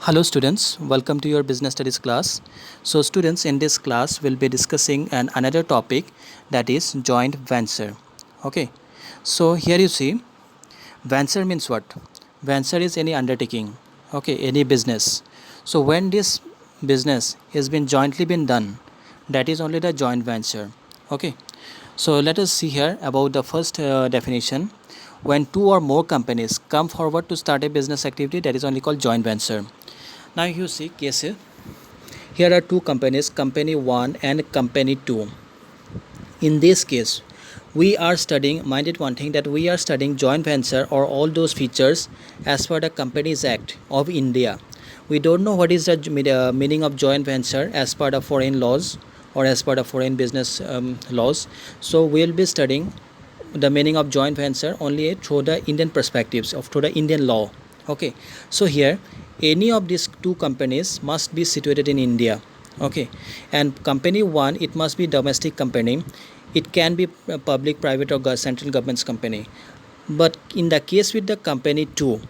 Hello students, welcome to your business studies class. So students, in this class we'll be discussing another topic, that is joint venture. Okay, so here you see venture means what? Venture is any undertaking, okay, any business. So when this business has been jointly been done, that is only the joint venture. Okay, so let us see here about the first definition. When two or more companies come forward to start a business activity, that is only called joint venture. Now you see cases. Here are two companies, company 1 and company 2. In this case, we are studying, mind it one thing, that we are studying joint venture or all those features as per the Companies Act of India. We don't know what is the meaning of joint venture as per the foreign laws or as per the foreign business laws. So we'll be studying the meaning of joint venture only through the Indian perspectives of through the Indian law. Okay, so here any of these two companies must be situated in India. Okay, and company 1, it must be domestic company. It can be public, private or central government's company. But in the case with the company 2,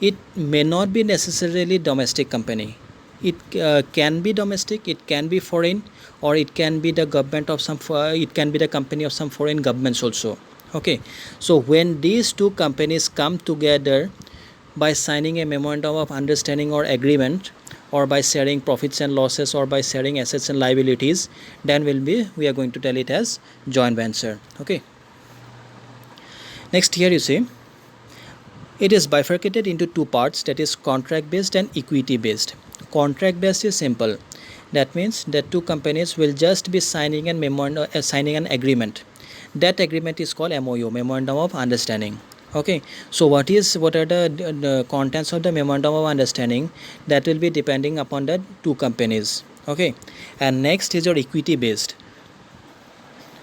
it may not be necessarily domestic company. It can be domestic, it can be foreign, or it can be the government of some it can be the company of some foreign governments also. Okay, so when these two companies come together by signing a memorandum of understanding or agreement, or by sharing profits and losses, or by sharing assets and liabilities, then we are going to tell it as joint venture. Okay, next here you see it is bifurcated into two parts, that is contract based and equity based. Contract based is simple. That means that two companies will just be signing signing an agreement. That agreement is called MOU, memorandum of understanding. Okay, so what are the contents of the memorandum of understanding? That will be depending upon the two companies. Okay, and next is your equity based.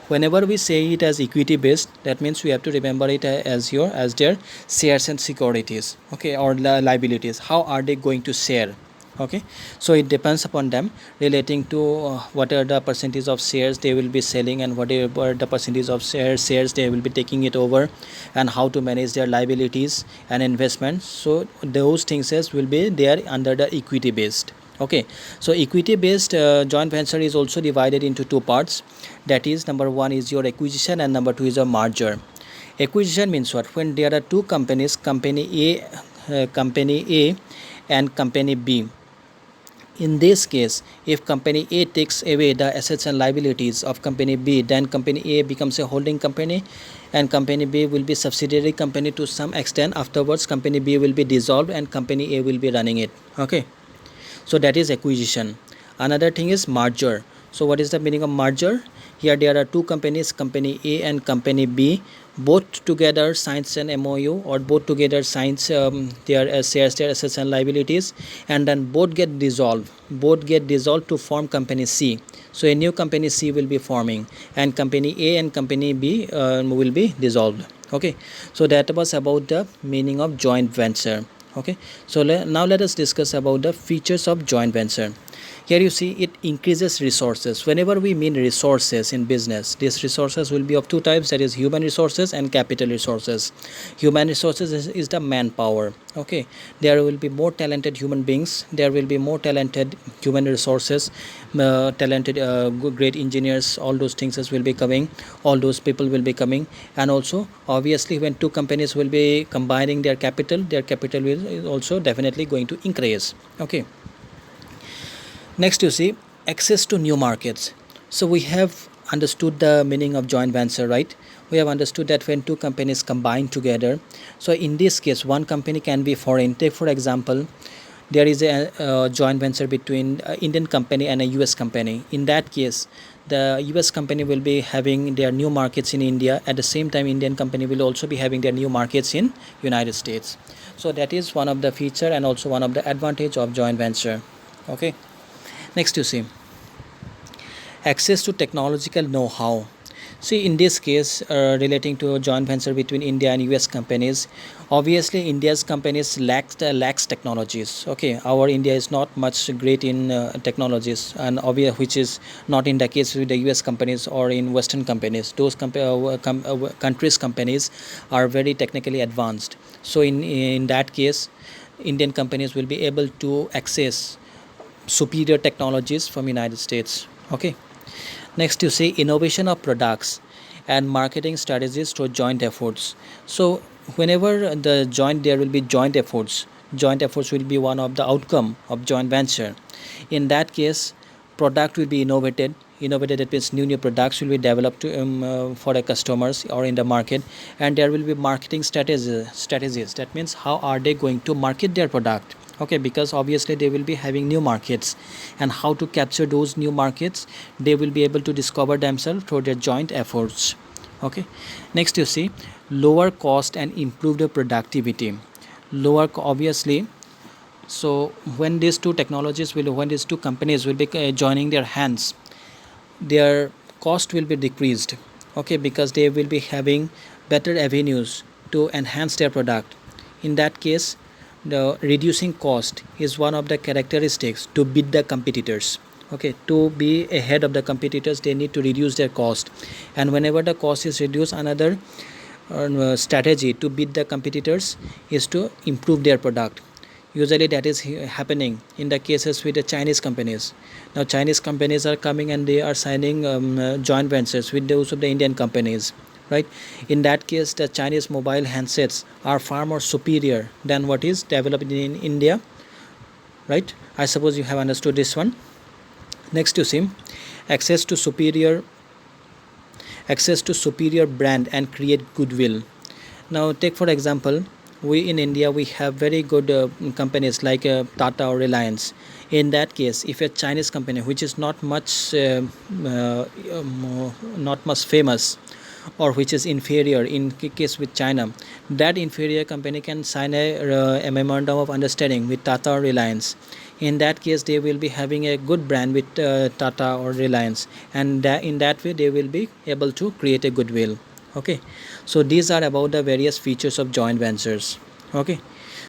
Whenever we say it as equity based, that means we have to remember it as their shares and securities, okay, or liabilities. How are they going to share? Okay, so it depends upon them, relating to what are the percentage of shares they will be selling, and whatever the percentage of shares they will be taking it over, and how to manage their liabilities and investments. So those things will be there under the equity based. Okay, so equity based joint venture is also divided into two parts. That is, number one is your acquisition and number two is a merger. Acquisition means what? When there are two companies, company A and company B. In this case, if company A takes away the assets and liabilities of company B, then company A becomes a holding company and company B will be subsidiary company to some extent. Afterwards, company B will be dissolved and company A will be running it. Okay, so that is acquisition. Another thing is merger. So what is the meaning of merger? Here there are two companies, company A and company B, both together signs an MOU, or both together signs their shares, their assets and liabilities, and then both get dissolved to form company C. So a new company C will be forming, and company A and company B will be dissolved. Okay, so that was about the meaning of joint venture. Okay, so now let us discuss about the features of joint venture. Here you see it increases resources. Whenever we mean resources in business, these resources will be of two types, that is human resources and capital resources. Human resources is the manpower. Okay, there will be more talented human beings, there will be more talented human resources, talented great engineers, all those things will be coming, all those people will be coming. And also obviously when two companies will be combining their capital will also definitely going to increase. Okay, next you see access to new markets. So we have understood the meaning of joint venture, right? We have understood that when two companies combine together, so in this case one company can be foreign. Take for example, there is a joint venture between Indian company and a US company. In that case, the US company will be having their new markets in India. At the same time, Indian company will also be having their new markets in United States. So that is one of the feature and also one of the advantage of joint venture. Okay, next you see access to technological know-how. See, in this case, relating to a joint venture between India and US companies, obviously India's companies lacks technologies. Okay, our India is not much great in technologies, and which is not in the case with the US companies or in Western companies. Those countries' companies are very technically advanced. So in that case, Indian companies will be able to access superior technologies from United States. Okay. Next, you see innovation of products and marketing strategies through joint efforts. So whenever there will be joint efforts. Joint efforts will be one of the outcome of joint venture. In that case, product will be innovated. Innovated, that means new products will be developed for the customers or in the market, and there will be marketing strategies. That means how are they going to market their product. Okay, because obviously they will be having new markets, and how to capture those new markets, they will be able to discover themselves through their joint efforts. Okay. Next, you see lower cost and improved productivity. Obviously, so when these two companies will be joining their hands, their cost will be decreased. Okay, because they will be having better avenues to enhance their product. In that case, the reducing cost is one of the characteristics to beat the competitors. Okay, to be ahead of the competitors, they need to reduce their cost, and whenever the cost is reduced, another strategy to beat the competitors is to improve their product. Usually that is happening in the cases with the Chinese companies. Now Chinese companies are coming and they are signing joint ventures with those of the Indian companies, right? In that case, the Chinese mobile handsets are far more superior than what is developed in India, right? I suppose you have understood this one. Next, you see access to superior brand and create goodwill. Now take for example, we in India we have very good companies like Tata or Reliance. In that case, if a Chinese company which is not much famous, or which is inferior in case with China, that inferior company can sign a memorandum of understanding with Tata or Reliance. In that case, they will be having a good brand with Tata or Reliance, and in that way they will be able to create a goodwill. Okay, so these are about the various features of joint ventures. Okay,